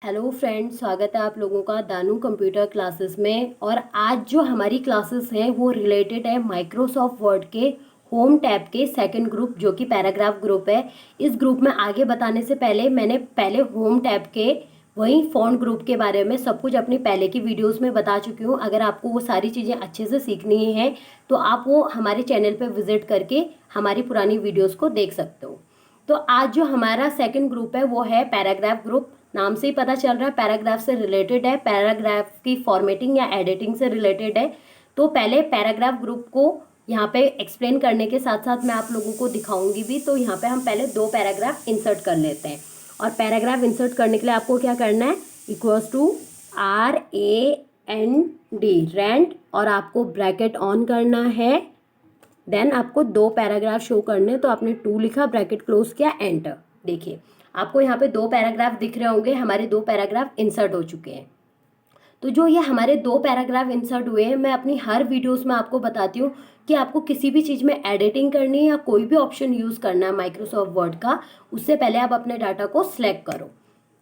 Hello friends, स्वागत है आप लोगों का दानू कंप्यूटर क्लासेस में। और आज जो हमारी क्लासेस हैं वो रिलेटेड है माइक्रोसॉफ्ट वर्ड के होम टैब के सेकंड ग्रुप जो कि पैराग्राफ ग्रुप है। इस ग्रुप में आगे बताने से पहले मैंने पहले होम टैब के वही फ़ॉन्ट ग्रुप के बारे में सब कुछ अपनी पहले की वीडियोस में बता चुकी हूँ। अगर आपको वो सारी चीज़ें अच्छे से सीखनी है तो आप वो हमारे चैनल पर विजिट करके हमारी पुरानी वीडियोज़ को देख सकते हो। तो आज जो हमारा सेकंड ग्रुप है वो है पैराग्राफ ग्रुप। नाम से ही पता चल रहा है पैराग्राफ से रिलेटेड है, पैराग्राफ की फॉर्मेटिंग या एडिटिंग से रिलेटेड है। तो पहले पैराग्राफ ग्रुप को यहाँ पे एक्सप्लेन करने के साथ साथ मैं आप लोगों को दिखाऊंगी भी। तो यहाँ पे हम पहले दो पैराग्राफ इंसर्ट कर लेते हैं। और पैराग्राफ इंसर्ट करने के लिए आपको क्या करना है, इक्वल्स टू RAND रैंड, और आपको ब्रैकेट ऑन करना है। देन आपको दो पैराग्राफ शो करने, तो आपने 2 लिखा, ब्रैकेट क्लोज किया, एंटर। देखिए आपको यहाँ पे दो पैराग्राफ दिख रहे होंगे, हमारे दो पैराग्राफ इंसर्ट हो चुके हैं। तो जो ये हमारे दो पैराग्राफ इंसर्ट हुए हैं, मैं अपनी हर वीडियोस में आपको बताती हूँ कि आपको किसी भी चीज़ में एडिटिंग करनी है या कोई भी ऑप्शन यूज़ करना है माइक्रोसॉफ्ट वर्ड का, उससे पहले आप अपने डाटा को सिलेक्ट करो।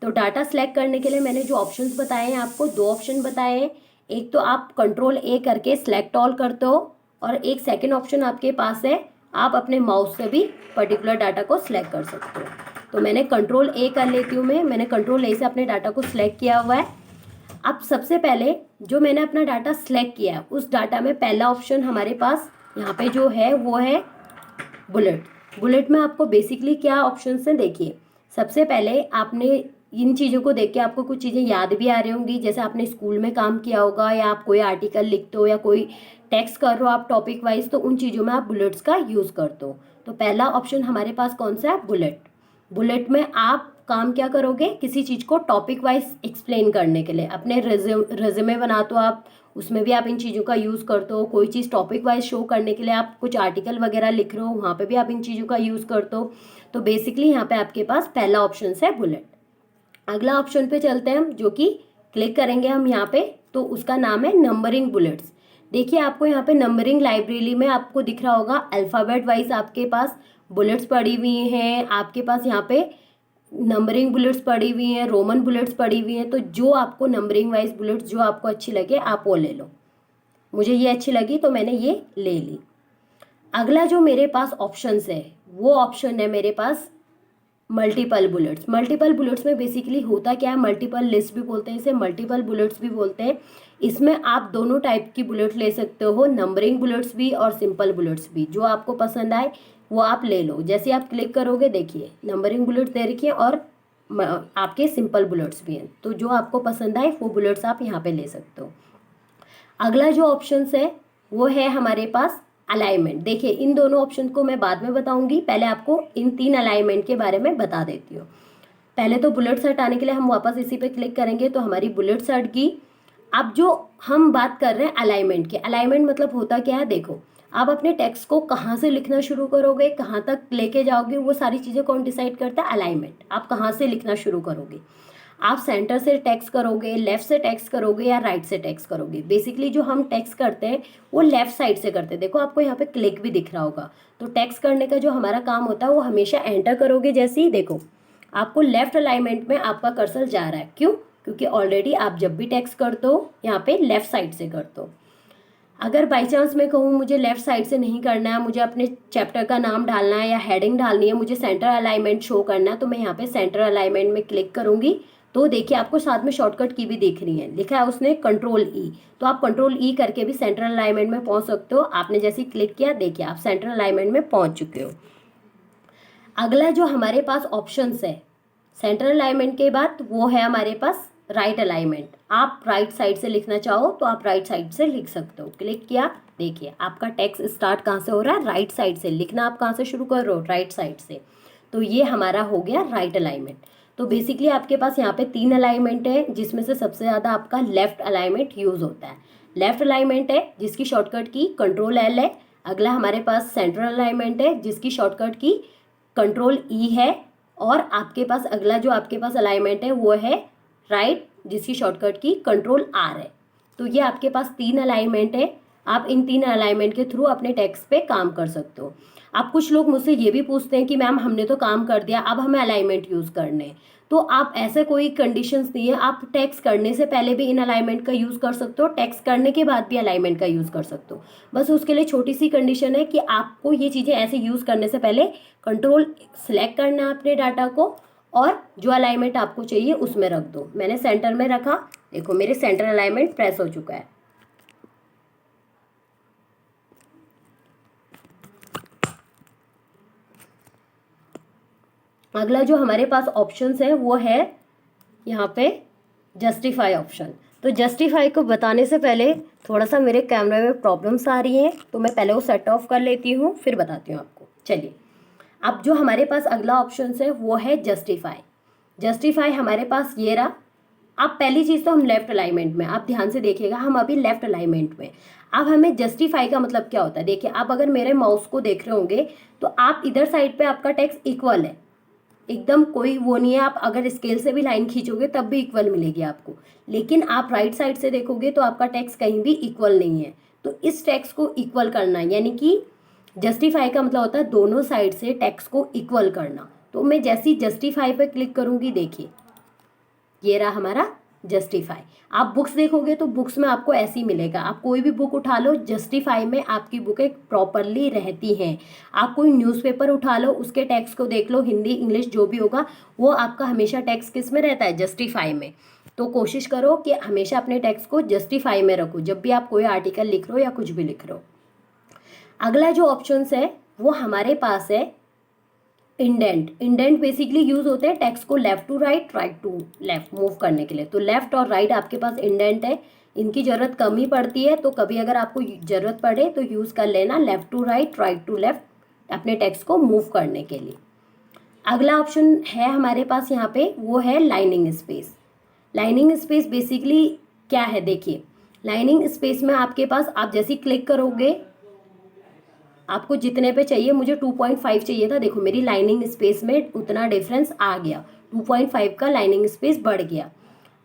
तो डाटा सेलेक्ट करने के लिए मैंने जो ऑप्शंस बताए हैं, आपको दो ऑप्शन बताए हैं। एक तो आप कंट्रोल A करके सिलेक्ट ऑल करते हो, और एक सेकेंड ऑप्शन आपके पास है, आप अपने माउस से भी पर्टिकुलर डाटा को सिलेक्ट कर सकते हो। तो मैंने कंट्रोल A कर लेती हूँ। मैंने कंट्रोल A से अपने डाटा को सिलेक्ट किया हुआ है। अब सबसे पहले जो मैंने अपना डाटा सिलेक्ट किया है उस डाटा में पहला ऑप्शन हमारे पास यहाँ पे जो है वो है बुलेट। बुलेट में आपको बेसिकली क्या ऑप्शंस हैं, देखिए। सबसे पहले आपने इन चीज़ों को देख के आपको कुछ चीज़ें याद भी आ रही होंगी, जैसे आपने स्कूल में काम किया होगा या आप कोई आर्टिकल लिखते हो या कोई टेक्स्ट कर रहे हो आप टॉपिक वाइज, तो उन चीज़ों में आप बुलेट्स का यूज़ करते हो। तो पहला ऑप्शन हमारे पास कौन सा है, बुलेट। बुलेट में आप काम क्या करोगे, किसी चीज़ को टॉपिक वाइज एक्सप्लेन करने के लिए। अपने रेज्यूमे बनाते हो आप, उसमें भी आप इन चीज़ों का यूज़ करते हो। कोई चीज़ टॉपिक वाइज शो करने के लिए आप कुछ आर्टिकल वगैरह लिख रहे हो, वहाँ पे भी आप इन चीज़ों का यूज़ करते हो। तो बेसिकली यहाँ पे आपके पास पहला ऑप्शन है बुलेट। अगला ऑप्शन पे चलते हैं हम, जो कि क्लिक करेंगे हम यहाँ पे, तो उसका नाम है नंबरिंग बुलेट्स। देखिए आपको यहाँ पे नंबरिंग लाइब्रेरी में आपको दिख रहा होगा अल्फ़ाबेट वाइज आपके पास बुलेट्स पड़ी हुई हैं। आपके पास यहाँ पे नंबरिंग बुलेट्स पड़ी हुई हैं, रोमन बुलेट्स पड़ी हुई हैं। तो जो आपको नंबरिंग वाइज बुलेट्स जो आपको अच्छी लगे आप वो ले लो। मुझे ये अच्छी लगी तो मैंने ये ले ली। अगला जो मेरे पास ऑप्शंस है वो ऑप्शन है मेरे पास मल्टीपल बुलेट्स। मल्टीपल बुलेट्स में बेसिकली होता क्या है, मल्टीपल लिस्ट भी बोलते हैं इसे, मल्टीपल बुलेट्स भी बोलते हैं। इसमें आप दोनों टाइप की बुलेट ले सकते हो, नंबरिंग बुलेट्स भी और सिंपल बुलेट्स भी। जो आपको पसंद आए वो आप ले लो। जैसे आप क्लिक करोगे देखिए नंबरिंग बुलेट्स दे रखी है और आपके सिंपल बुलेट्स भी हैं। तो जो आपको पसंद आए वो बुलेट्स आप यहाँ पे ले सकते हो। अगला जो ऑप्शन है वो है हमारे पास अलाइनमेंट। देखिए इन दोनों ऑप्शन को मैं बाद में बताऊंगी, पहले आपको इन 3 अलाइनमेंट के बारे में बता देती हूँ। पहले तो बुलेट्स हटाने के लिए हम वापस इसी पे क्लिक करेंगे तो हमारी बुलेट्स हट गई। अब जो हम बात कर रहे हैं अलाइनमेंट के, अलाइनमेंट मतलब होता क्या है, देखो आप अपने टेक्स्ट को कहाँ से लिखना शुरू करोगे, कहाँ तक लेके जाओगे, वो सारी चीज़ें कौन डिसाइड करता है, अलाइनमेंट। आप कहाँ से लिखना शुरू करोगे, आप सेंटर से टेक्स्ट करोगे, लेफ्ट से टेक्स्ट करोगे या राइट से टेक्स्ट करोगे। बेसिकली जो हम टेक्स्ट करते हैं वो लेफ्ट साइड से करते हैं। देखो आपको यहाँ पे क्लिक भी दिख रहा होगा। तो टेक्स्ट करने का जो हमारा काम होता है वो हमेशा एंटर करोगे। जैसे ही देखो आपको लेफ्ट अलाइनमेंट में आपका कर्सर जा रहा है, क्यों, क्योंकि ऑलरेडी आप जब भी टेक्स्ट करते हो यहाँ पे लेफ्ट साइड से करते हो। अगर बाई चांस मैं कहूँ मुझे लेफ्ट साइड से नहीं करना है, मुझे अपने चैप्टर का नाम डालना है या हेडिंग डालनी है, मुझे सेंटर अलाइनमेंट शो करना है, तो मैं यहाँ पे सेंटर अलाइनमेंट में क्लिक करूँगी। तो देखिए आपको साथ में शॉर्टकट की भी दिख रही है, लिखा है उसने कंट्रोल E। तो आप कंट्रोल E करके भी सेंटर अलाइनमेंट में पहुँच सकते हो। आपने जैसे क्लिक किया देखिए आप सेंटर अलाइनमेंट में पहुँच चुके हो। अगला जो हमारे पास ऑप्शंस है सेंटर अलाइनमेंट के बाद वो है हमारे पास राइट अलाइनमेंट। आप राइट साइड से लिखना चाहो तो आप राइट साइड से लिख सकते हो। क्लिक किया देखिए आपका टेक्स्ट स्टार्ट कहाँ से हो रहा है, राइट साइड से। लिखना आप कहाँ से शुरू कर रहे हो, राइट साइड से। तो ये हमारा हो गया राइट अलाइनमेंट। तो बेसिकली आपके पास यहाँ पे 3 अलाइनमेंट है, जिसमें से सबसे ज़्यादा आपका लेफ्ट अलाइनमेंट यूज़ होता है। लेफ्ट अलाइनमेंट है जिसकी शॉर्टकट की कंट्रोल L है। अगला हमारे पास सेंट्रल अलाइनमेंट है जिसकी शॉर्टकट की कंट्रोल E है। और आपके पास अगला जो आपके पास अलाइनमेंट है वो है राइट, जिसकी शॉर्टकट की कंट्रोल R है। तो ये आपके पास 3 अलाइनमेंट है। आप इन 3 अलाइनमेंट के थ्रू अपने टेक्स्ट पे काम कर सकते हो। आप कुछ लोग मुझसे ये भी पूछते हैं कि मैम हमने तो काम कर दिया, अब हमें अलाइनमेंट यूज़ करने हैं। तो आप ऐसे कोई कंडीशंस नहीं है, आप टेक्स्ट करने से पहले भी इन अलाइनमेंट का यूज़ कर सकते हो, टेक्स्ट करने के बाद भी अलाइनमेंट का यूज़ कर सकते हो। बस उसके लिए छोटी सी कंडीशन है कि आपको ये चीज़ें ऐसे यूज़ करने से पहले कंट्रोल सेलेक्ट करना है अपने डाटा को, और जो अलाइनमेंट आपको चाहिए उसमें रख दो। मैंने सेंटर में रखा, देखो मेरे सेंटर अलाइनमेंट प्रेस हो चुका है। अगला जो हमारे पास ऑप्शंस है वो है यहाँ पे जस्टिफाई ऑप्शन। तो जस्टिफाई को बताने से पहले थोड़ा सा मेरे कैमरे में प्रॉब्लम्स आ रही हैं, तो मैं पहले वो सेट ऑफ कर लेती हूँ, फिर बताती हूँ आपको। चलिए, अब जो हमारे पास अगला ऑप्शन है वो है जस्टिफाई। जस्टिफाई हमारे पास ये रहा। अब पहली चीज़ तो हम लेफ्ट अलाइनमेंट में, आप ध्यान से देखिएगा, हम अभी लेफ्ट अलाइनमेंट में। अब हमें जस्टिफाई का मतलब क्या होता है, देखिए आप अगर मेरे माउस को देख रहे होंगे तो आप इधर साइड पे आपका टेक्स्ट इक्वल है, एकदम कोई वो नहीं है। आप अगर स्केल से भी लाइन खींचोगे तब भी इक्वल मिलेगी आपको, लेकिन आप राइट साइड से देखोगे तो आपका टेक्स्ट कहीं भी इक्वल नहीं है। तो इस टेक्स्ट को इक्वल करना है, यानी कि जस्टिफाई का मतलब होता है दोनों साइड से टेक्स्ट को इक्वल करना। तो मैं जैसी जस्टिफाई पे क्लिक करूंगी, देखिए ये रहा हमारा जस्टिफाई। आप बुक्स देखोगे तो बुक्स में आपको ऐसे ही मिलेगा, आप कोई भी बुक उठा लो, जस्टिफाई में आपकी बुकें प्रॉपरली रहती हैं। आप कोई न्यूज़पेपर उठा लो, उसके टेक्स्ट को देख लो, हिंदी इंग्लिश जो भी होगा वो आपका हमेशा टेक्स्ट किस में रहता है, जस्टिफाई में। तो कोशिश करो कि हमेशा अपने टेक्स्ट को जस्टिफाई में रखो जब भी आप कोई आर्टिकल लिख रहे हो या कुछ भी लिख रहे हो। अगला जो ऑप्शंस है वो हमारे पास है इंडेंट। इंडेंट बेसिकली यूज होते हैं टेक्स्ट को left to right, right to left move करने के लिए। तो लेफ्ट और राइट आपके पास इंडेंट है, इनकी जरूरत कम ही पड़ती है, तो कभी अगर आपको जरूरत पड़े तो यूज कर लेना left to right, right to left अपने टेक्स्ट को मूव करने के लिए। अगला ऑप्शन है हमारे पास यहाँ पे, वो है lining space. Lining space basically क्या है, देखिए लाइनिंग स्पेस में आपके पास, आप जैसे क्लिक करोगे आपको जितने पे चाहिए, मुझे 2.5 चाहिए था, देखो मेरी लाइनिंग स्पेस में उतना डिफरेंस आ गया, 2.5 का लाइनिंग स्पेस बढ़ गया।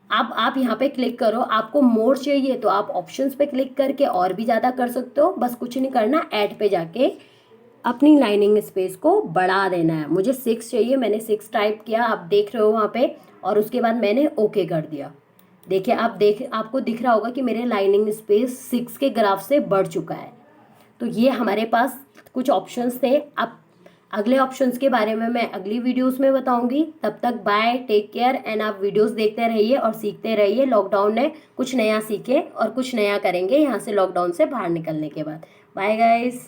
अब आप यहाँ पे क्लिक करो, आपको मोर चाहिए तो आप ऑप्शंस पे क्लिक करके और भी ज़्यादा कर सकते हो। बस कुछ नहीं करना, ऐड पे जाके अपनी लाइनिंग स्पेस को बढ़ा देना है। मुझे 6 चाहिए, मैंने 6 टाइप किया, आप देख रहे हो वहाँ पे, और उसके बाद मैंने ओके कर दिया। देखिए आपको दिख रहा होगा कि मेरे लाइनिंग स्पेस 6 के ग्राफ से बढ़ चुका है। तो ये हमारे पास कुछ ऑप्शंस थे। अब अगले ऑप्शंस के बारे में मैं अगली वीडियोस में बताऊंगी। तब तक बाय, टेक केयर, एंड आप वीडियोस देखते रहिए और सीखते रहिए। लॉकडाउन है, कुछ नया सीखें और कुछ नया करेंगे यहाँ से लॉकडाउन से बाहर निकलने के बाद। Bye guys.